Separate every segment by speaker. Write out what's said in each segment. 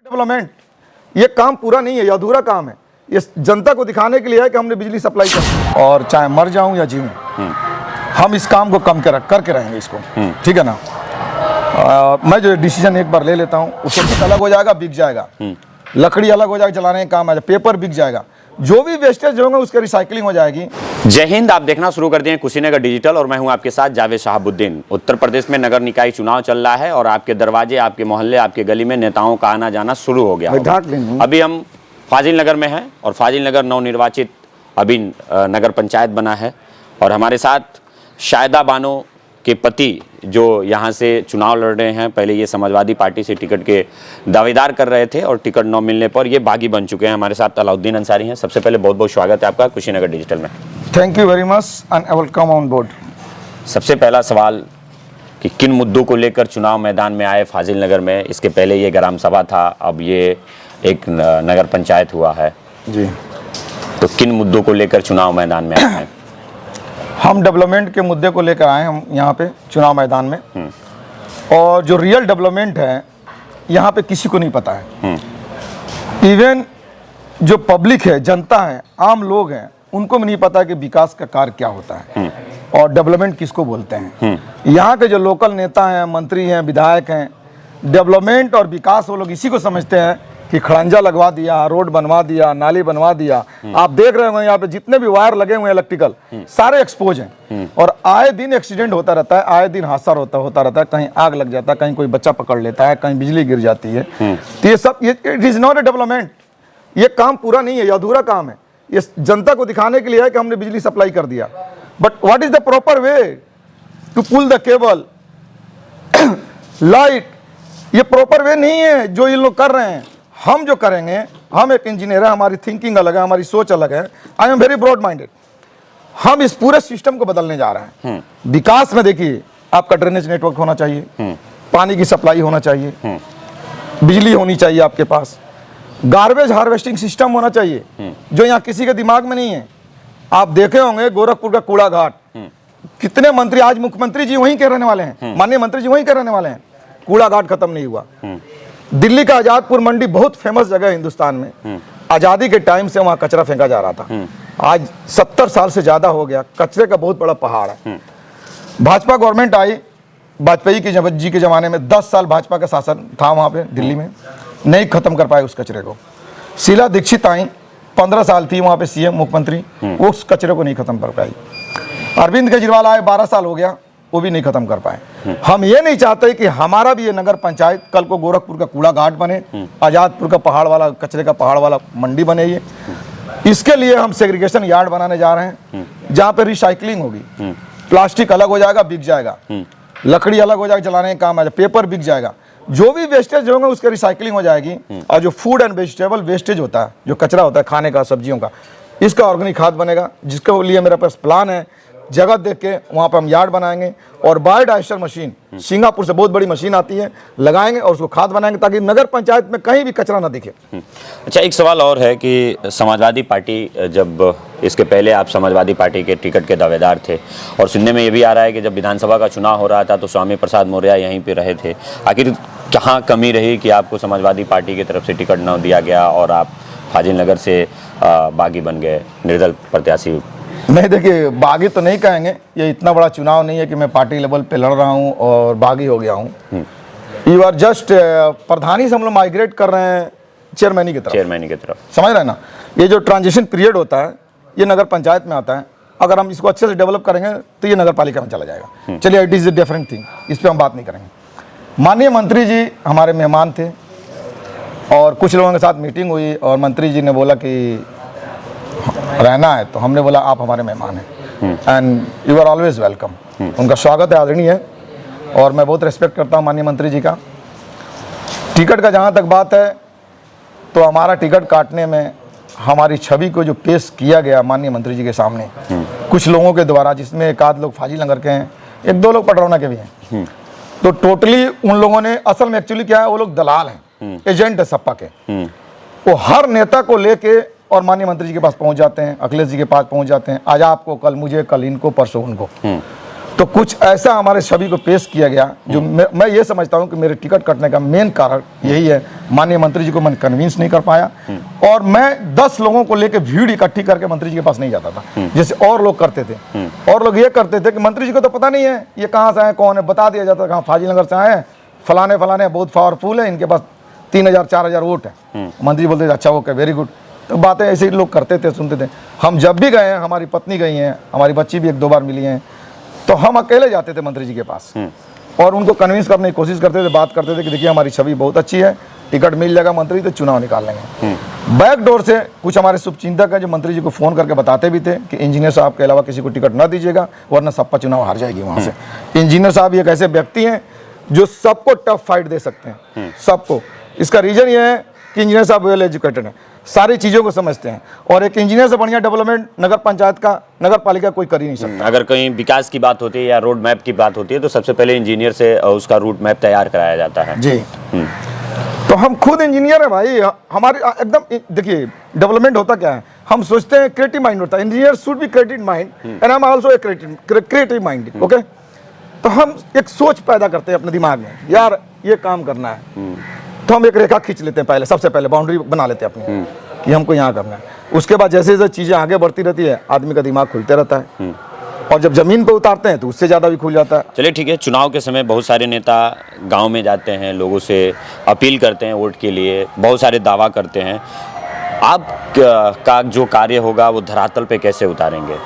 Speaker 1: Development, ये काम पूरा नहीं है, ये अधूरा काम है। ये जनता को दिखाने के लिए है कि हमने बिजली सप्लाई कर, और चाहे मर जाऊं या जीऊं हम इस काम को कम करके रहेंगे इसको, ठीक है ना। मैं जो डिसीजन एक बार ले लेता हूं उसको अलग हो जाएगा, बिक जाएगा, लकड़ी अलग हो जाएगा, जलाने का काम आएगा, पेपर बिक जाएगा, जो भी वेस्टेज होंगे उसकी रिसाइकलिंग हो जाएगी।
Speaker 2: जय हिंद, आप देखना शुरू कर दिए कुशीनगर डिजिटल और मैं हूं आपके साथ जावेद शहाबुद्दीन। उत्तर प्रदेश में नगर निकाय चुनाव चल रहा है और आपके दरवाजे, आपके मोहल्ले, आपके गली में नेताओं का आना जाना शुरू हो गया। अभी हम फाजिल नगर में हैं और फाजिल नगर नवनिर्वाचित अभी नगर पंचायत बना है और हमारे साथ शायदा बानो के पति जो यहाँ से चुनाव लड़ रहे हैं। पहले ये समाजवादी पार्टी से टिकट के दावेदार कर रहे थे और टिकट न मिलने पर ये बागी बन चुके हैं। हमारे साथ अलाउद्दीन अंसारी हैं। सबसे पहले बहुत बहुत स्वागत है आपका कुशीनगर डिजिटल में।
Speaker 1: Thank you very much and welcome on board.
Speaker 2: सबसे पहला सवाल कि किन मुद्दों को लेकर चुनाव मैदान में आए फाजिल नगर में? इसके पहले ये ग्राम सभा था, अब ये एक नगर पंचायत हुआ है
Speaker 1: जी,
Speaker 2: तो किन मुद्दों को लेकर चुनाव मैदान में आए हैं?
Speaker 1: हम डेवलपमेंट के मुद्दे को लेकर आए हम यहाँ पे चुनाव मैदान में, और जो रियल डेवलपमेंट है यहाँ पे किसी को नहीं पता है। इवन जो पब्लिक है, जनता है, आम लोग हैं, उनको भी नहीं पता कि विकास का कार्य क्या होता है और डेवलपमेंट किसको बोलते हैं। यहाँ के जो लोकल नेता हैं, मंत्री हैं, विधायक हैं, डेवलपमेंट और विकास वो लोग इसी को समझते हैं कि खड़ंजा लगवा दिया, रोड बनवा दिया, नाली बनवा दिया। आप देख रहे होंगे यहाँ पे जितने भी वायर लगे हुए हैं इलेक्ट्रिकल, सारे एक्सपोज हैं और आए दिन एक्सीडेंट होता रहता है, आए दिन हादसा होता रहता है। कहीं आग लग जाता है, कहीं कोई बच्चा पकड़ लेता है, कहीं बिजली गिर जाती है। तो ये सब it is not a development, ये काम पूरा नहीं है, ये अधूरा काम है। ये जनता को दिखाने के लिए है कि हमने बिजली सप्लाई कर दिया, but what is the proper way to pull the cable, light, ये प्रॉपर वे नहीं है जो ये लोग कर रहे हैं। हम जो करेंगे, हम एक इंजीनियर है, हमारी थिंकिंग अलग है, हमारी सोच अलग है। I am very broad minded. हम इस पूरे सिस्टम को बदलने जा रहे हैं। विकास में देखिए, आपका ड्रेनेज नेटवर्क होना चाहिए, पानी की सप्लाई होना चाहिए, बिजली होनी चाहिए आपके पास, गार्बेज हार्वेस्टिंग सिस्टम होना चाहिए जो यहाँ किसी के दिमाग में नहीं है। आप देखे होंगे गोरखपुर का कूड़ा घाट, कितने मंत्री, आज मुख्यमंत्री जी वहीं के रहने वाले हैं, माननीय मंत्री जी वहीं के रहने वाले हैं, कूड़ा घाट खत्म नहीं हुआ। दिल्ली का आजादपुर मंडी बहुत फेमस जगह है हिंदुस्तान में, आजादी के टाइम से वहां कचरा फेंका जा रहा था, आज 70 साल से ज्यादा हो गया, कचरे का बहुत बड़ा पहाड़ है। भाजपा गवर्नमेंट आई, वाजपेयी जी के जमाने में 10 साल भाजपा का शासन था वहां पे दिल्ली में, नहीं खत्म कर पाए उस कचरे को। शीला दीक्षित आई, 15 साल थी वहां पे सीएम मुख्यमंत्री, उस कचरे को नहीं खत्म कर पाई। अरविंद केजरीवाल आए, 12 साल हो गया, वो भी नहीं खत्म कर पाए। हम ये नहीं चाहते कि हमारा भी ये नगर पंचायत कल को गोरखपुर का कूड़ा घाट बने, आजादपुर का पहाड़ वाला, कचरे का पहाड़ वाला मंडी बने। ये इसके लिए हम सेग्रीगेशन यार्ड बनाने जा रहे हैं जहाँ पे रिसाइकलिंग होगी, प्लास्टिक अलग हो जाएगा, बिक जाएगा, लकड़ी अलग हो जाएगा, जलाने का काम आएगा, पेपर बिक जाएगा, जो भी वेस्टेज होंगे उसकी रिसाइकलिंग हो जाएगी। और जो फूड एंड वेजिटेबल वेस्टेज होता है, जो कचरा होता है खाने का, सब्जियों का, इसका ऑर्गेनिक खाद बनेगा, जिसके लिए मेरे पास प्लान है। जगह देख के वहाँ पर हम यार्ड बनाएंगे और बायोडाइजेस्टर मशीन, सिंगापुर से बहुत बड़ी मशीन आती है, लगाएंगे और उसको खाद बनाएंगे ताकि नगर पंचायत में कहीं भी कचरा ना दिखे।
Speaker 2: अच्छा, एक सवाल और है कि समाजवादी पार्टी, जब इसके पहले आप समाजवादी पार्टी के टिकट के दावेदार थे और सुनने में ये भी आ रहा है कि जब विधानसभा का चुनाव हो रहा था तो स्वामी प्रसाद मौर्य यहीं पे रहे थे। आखिर कहाँ कमी रही कि आपको समाजवादी पार्टी की तरफ से टिकट न दिया गया और आप फाजिल नगर से बागी बन गए, निर्दल प्रत्याशी?
Speaker 1: नहीं, देखिए, बागी तो नहीं कहेंगे, ये इतना बड़ा चुनाव नहीं है कि मैं पार्टी लेवल पे लड़ रहा हूँ और बागी हो गया हूँ। यू आर जस्ट प्रधानी से हम लोग माइग्रेट कर रहे हैं चेयरमैनी की तरफ, समझ रहे हैं ना। ये जो ट्रांजिशन पीरियड होता है ये नगर पंचायत में आता है, अगर हम इसको अच्छे से डेवलप करेंगे तो ये नगर पालिका में चला जाएगा। चलिए, it is a different thing, इस पर हम बात नहीं करेंगे। माननीय मंत्री जी हमारे मेहमान थे और कुछ लोगों के साथ मीटिंग हुई और मंत्री जी ने बोला कि रहना है, तो हमने बोला आप हमारे मेहमान हैं and you are always welcome. उनका स्वागत है, आदरणीय है, और मैं बहुत रिस्पेक्ट करता हूँ माननीय मंत्री जी का। टिकट का जहाँ तक बात है, तो हमारा टिकट काटने में हमारी छवि को जो पेश किया गया माननीय मंत्री जी के सामने कुछ लोगों के द्वारा, जिसमें एक आध लोग फाजिल नगर के हैं, एक दो लोग पटरौना के भी हैं, तो टोटली उन लोगों ने, असल में एक्चुअली क्या है, वो लोग दलाल हैं, एजेंट है सपा के। वो हर नेता को लेके और माननीय मंत्री जी के पास पहुंच जाते हैं, अखिलेश जी के पास पहुंच जाते हैं, आज आपको, कल मुझे, कल इनको, परसों उनको। तो कुछ ऐसा हमारे छवि को पेश किया गया जो मैं ये समझता हूं कि मेरे टिकट कटने का मेन कारण यही है। माननीय मंत्री जी को मैं कन्विंस नहीं कर पाया और मैं 10 लोगों को लेकर भीड़ इकट्ठी करके मंत्री जी के पास नहीं जाता था जैसे और लोग करते थे। और लोग ये करते थे कि मंत्री जी को तो पता नहीं है ये कहाँ से आए, कौन है, बता दिया जाता कहाँ फाजिल नगर से आए हैं, फलाने फलाने बहुत पावरफुल है, इनके पास 3000-4000 वोट है। मंत्री जी बोलते थे अच्छा ओके वेरी गुड। तो बातें ऐसे ही लोग करते थे, सुनते थे। हम जब भी गए हैं, हमारी पत्नी गई हैं, हमारी बच्ची भी 1-2 बार मिली हैं, तो हम अकेले जाते थे मंत्री जी के पास और उनको कन्विंस करने की कोशिश करते थे, बात करते थे कि देखिए हमारी छवि बहुत अच्छी है, टिकट मिल जाएगा मंत्री तो चुनाव निकाल लेंगे। बैक डोर से कुछ हमारे शुभचिंतक हैं जो मंत्री जी को फ़ोन करके बताते भी थे कि इंजीनियर साहब के अलावा किसी को टिकट ना दीजिएगा वरना सपा चुनाव हार जाएगी वहाँ से। इंजीनियर साहब एक ऐसे व्यक्ति हैं जो सबको टफ फाइट दे सकते हैं, सबको। इसका रीज़न ये है कि इंजीनियर साहब वेल एजुकेटेड हैं, सारी चीज़ों को समझते हैं और एक इंजीनियर से बढ़िया डेवलपमेंट नगर पंचायत का, नगर पालिका कोई कर ही नहीं सकता।
Speaker 2: अगर कहीं विकास की बात होती है या रोड मैप की बात होती है तो सबसे पहले इंजीनियर से उसका रूट मैप तैयार कराया जाता है
Speaker 1: जी। तो हम खुद इंजीनियर हैं भाई, हमारे एकदम देखिए डेवलपमेंट होता क्या है, हम सोचते हैं क्रिएटिव माइंड होता है, engineer should be creative mind and I am also a creative mind. Okay, तो हम एक सोच पैदा करते हैं अपने दिमाग में, यार ये काम करना है तो हम एक रेखा खींच लेते हैं, पहले सबसे पहले बाउंड्री बना लेते हैं अपनी कि हमको यहाँ करना है। उसके बाद जैसे जैसे चीज़ें आगे बढ़ती रहती है आदमी का दिमाग खुलते रहता है और जब जमीन पे उतारते हैं तो उससे ज़्यादा भी खुल जाता है।
Speaker 2: चलिए ठीक है, चुनाव के समय बहुत सारे नेता गांव में जाते हैं, लोगों से अपील करते हैं वोट के लिए, बहुत सारे दावा करते हैं। आप का जो कार्य होगा वो धरातल पे कैसे उतारेंगे?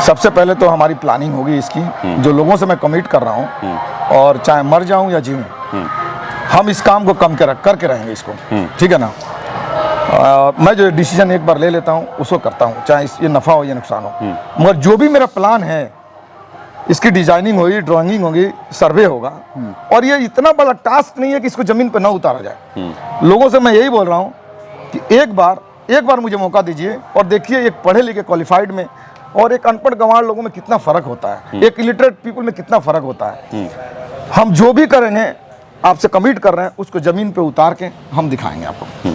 Speaker 1: सबसे पहले तो हमारी प्लानिंग होगी इसकी, जो लोगों से मैं कमिट कर रहा हूँ और चाहे मर जाऊँ या जीऊँ हम इस काम को कम करके रहेंगे इसको, ठीक है ना। मैं जो डिसीजन एक बार ले लेता हूँ उसको करता हूँ, चाहे ये नफ़ा हो या नुकसान हो। मगर जो भी मेरा प्लान है इसकी डिजाइनिंग होगी, ड्राइंग होगी, सर्वे होगा और ये इतना बड़ा टास्क नहीं है कि इसको ज़मीन पर ना उतारा जाए। लोगों से मैं यही बोल रहा हूँ कि एक बार मुझे मौका दीजिए और देखिए एक पढ़े लिखे क्वालिफाइड में और एक अनपढ़ गंवार लोगों में कितना फ़र्क होता है, एक इलिटरेट पीपल में कितना फ़र्क होता है। हम जो भी करेंगे आपसे कमिट कर रहे हैं उसको ज़मीन पे उतार के हम दिखाएंगे आपको।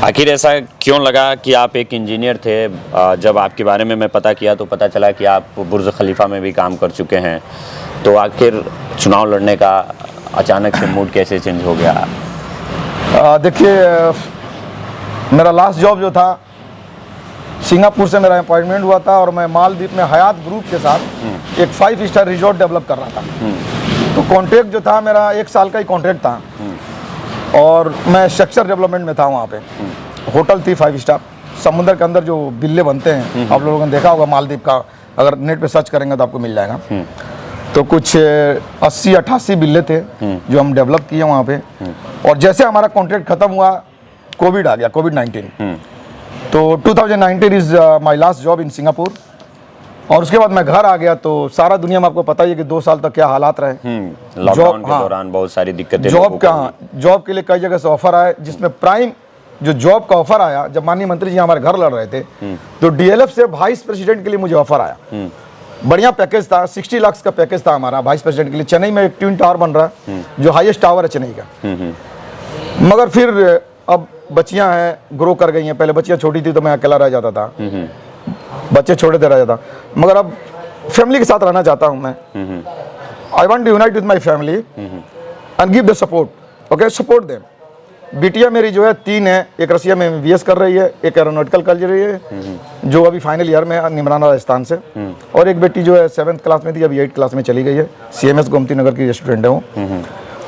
Speaker 2: आखिर ऐसा क्यों लगा कि आप एक इंजीनियर थे? जब आपके बारे में मैं पता किया तो पता चला कि आप बुर्ज खलीफा में भी काम कर चुके हैं, तो आखिर चुनाव लड़ने का अचानक से मूड कैसे चेंज हो गया?
Speaker 1: देखिए मेरा लास्ट जॉब जो था सिंगापुर से मेरा अपॉइंटमेंट हुआ था और मैं मालदीव में हयात ग्रुप के साथ एक 5 स्टार रिजॉर्ट डेवलप कर रहा था। तो कॉन्ट्रैक्ट जो था मेरा 1 साल का ही कॉन्ट्रैक्ट था और मैं स्ट्रक्चर डेवलपमेंट में था वहाँ पे। होटल थी 5 स्टार, समुद्र के अंदर जो बिल्ले बनते हैं आप लोगों ने देखा होगा मालदीव का, अगर नेट पे सर्च करेंगे तो आपको मिल जाएगा। तो कुछ 80-88 बिल्ले थे जो हम डेवलप किए वहाँ पे। और जैसे हमारा कॉन्ट्रैक्ट खत्म हुआ कोविड आ गया, कोविड-19। तो 2019 is my last job in Singapore और उसके बाद मैं घर आ गया। तो सारा दुनिया में आपको पता ही है कि 2 साल तक क्या हालात रहे।
Speaker 2: लॉकडाउन के दौरान बहुत सारी दिक्कतें,
Speaker 1: जॉब के लिए कई जगह से ऑफर आए, जिसमें प्राइम जो जॉब का ऑफर आया जब माननीय मंत्री जी हमारे घर लड़ रहे थे तो डीएलएफ से वाइस प्रेसिडेंट के लिए मुझे ऑफर आया। बढ़िया पैकेज था, 60 लाख का पैकेज था हमारा वाइस प्रेसिडेंट के लिए। चेन्नई में एक ट्विन टावर बन रहा है जो हाईएस्ट टावर है चेन्नई का। मगर फिर अब बच्चियां हैं, ग्रो कर गई हैं। पहले बच्चियां छोटी थी तो मैं अकेला रह जाता था, बच्चे छोटे थे रह जाता, मगर अब फैमिली के साथ रहना चाहता हूं मैं। I want to unite with my family and give the support, okay, support them. बिटिया मेरी जो है 3 है, एक रसिया में MBBS कर रही है, एक एरोनॉटिकल कर रही है जो अभी फाइनल ईयर में है निमराना राजस्थान से, और एक बेटी जो है 7th क्लास में थी अभी 8th क्लास में चली गई है, CMS गोमती नगर की स्टूडेंट है वो।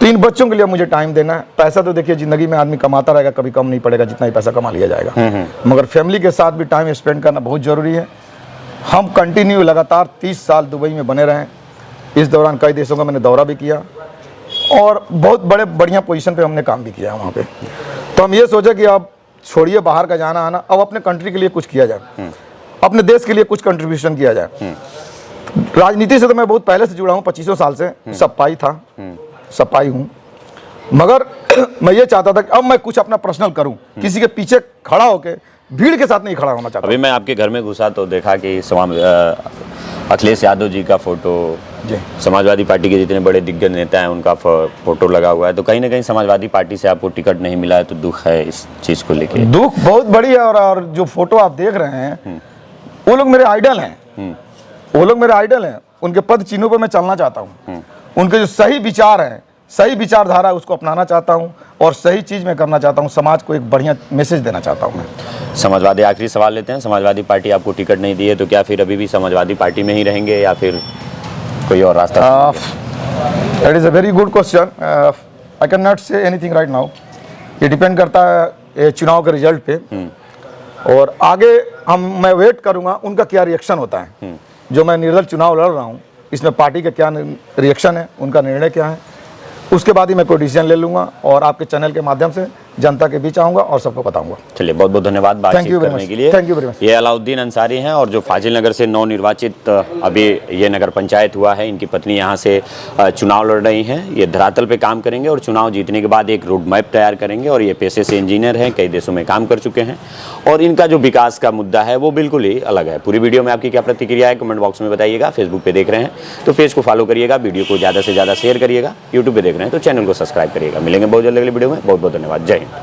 Speaker 1: 3 बच्चों के लिए मुझे टाइम देना है। पैसा तो देखिए जिंदगी में आदमी कमाता रहेगा, कभी कम नहीं पड़ेगा, जितना ही पैसा कमा लिया जाएगा, मगर फैमिली के साथ भी टाइम स्पेंड करना बहुत ज़रूरी है। हम कंटिन्यू लगातार 30 साल दुबई में बने रहें। इस दौरान कई देशों का मैंने दौरा भी किया और बहुत बढ़िया पोजीशन पे हमने काम भी किया वहाँ पे। तो हम ये सोचे कि अब छोड़िए बाहर का जाना आना, अब अपने कंट्री के लिए कुछ किया जाए, अपने देश के लिए कुछ कंट्रीब्यूशन किया जाए। राजनीति से तो मैं बहुत पहले से जुड़ा हूँ, 25 साल से सपाई था, सपाई हूँ, मगर मैं ये चाहता था कि अब मैं कुछ अपना पर्सनल करूँ, किसी के पीछे खड़ा होकर भीड़ के साथ नहीं खड़ा होना चाहता।
Speaker 2: अभी मैं आपके घर में घुसा तो देखा कि अखिलेश यादव जी का फोटो, समाजवादी पार्टी के जितने बड़े दिग्गज नेता हैं उनका फोटो लगा हुआ है, तो कहीं ना कहीं समाजवादी पार्टी से आपको टिकट नहीं मिला है तो दुख है इस चीज़ को लेकर?
Speaker 1: दुख बहुत बड़ी है और जो फोटो आप देख रहे हैं वो लोग मेरे आइडल हैं। वो लोग मेरे आइडल हैं, उनके पद चिन्हों पर मैं चलना चाहता हूँ। उनके जो सही विचार हैं, सही विचारधारा है, उसको अपनाना चाहता हूँ और सही चीज़ मैं करना चाहता हूँ। समाज को एक बढ़िया मैसेज देना चाहता हूँ मैं।
Speaker 2: समाजवादी, आखिरी सवाल लेते हैं। समाजवादी पार्टी आपको टिकट नहीं दी है तो क्या फिर अभी भी समाजवादी पार्टी में ही रहेंगे या फिर कोई और रास्ता?
Speaker 1: It is a very good question. I can not say anything right now. ये डिपेंड करता है ये चुनाव के रिजल्ट पे, और आगे मैं वेट करूँगा उनका क्या रिएक्शन होता है। जो मैं निर्दल चुनाव लड़ रहा हूँ, इसमें पार्टी का क्या रिएक्शन है, उनका निर्णय क्या है, उसके बाद ही मैं कोई डिसीजन ले लूँगा और आपके चैनल के माध्यम से जनता के बीच आऊँगा और सबको बताऊँगा।
Speaker 2: चलिए, बहुत बहुत धन्यवाद बातचीत करने के लिए।
Speaker 1: Thank you very much.
Speaker 2: ये अलाउद्दीन अंसारी हैं और जो फाजिल नगर से नवनिर्वाचित अभी ये नगर पंचायत हुआ है, इनकी पत्नी यहाँ से चुनाव लड़ रही हैं। ये धरातल पे काम करेंगे और चुनाव जीतने के बाद एक रोड मैप तैयार करेंगे। और ये पेशे से इंजीनियर हैं, कई देशों में काम कर चुके हैं और इनका जो विकास का मुद्दा है वो बिल्कुल ही अलग है। पूरी वीडियो में आपकी क्या प्रतिक्रिया है कमेंट बॉक्स में बताइएगा। फेसबुक पे देख रहे हैं तो पेज को फॉलो करिएगा, वीडियो को ज़्यादा से ज़्यादा शेयर करिएगा। यूट्यूब पे देख रहे हैं तो चैनल को सब्सक्राइब करिएगा। मिलेंगे बहुत जल्द अगली वीडियो में। बहुत बहुत धन्यवाद। जय हिंद।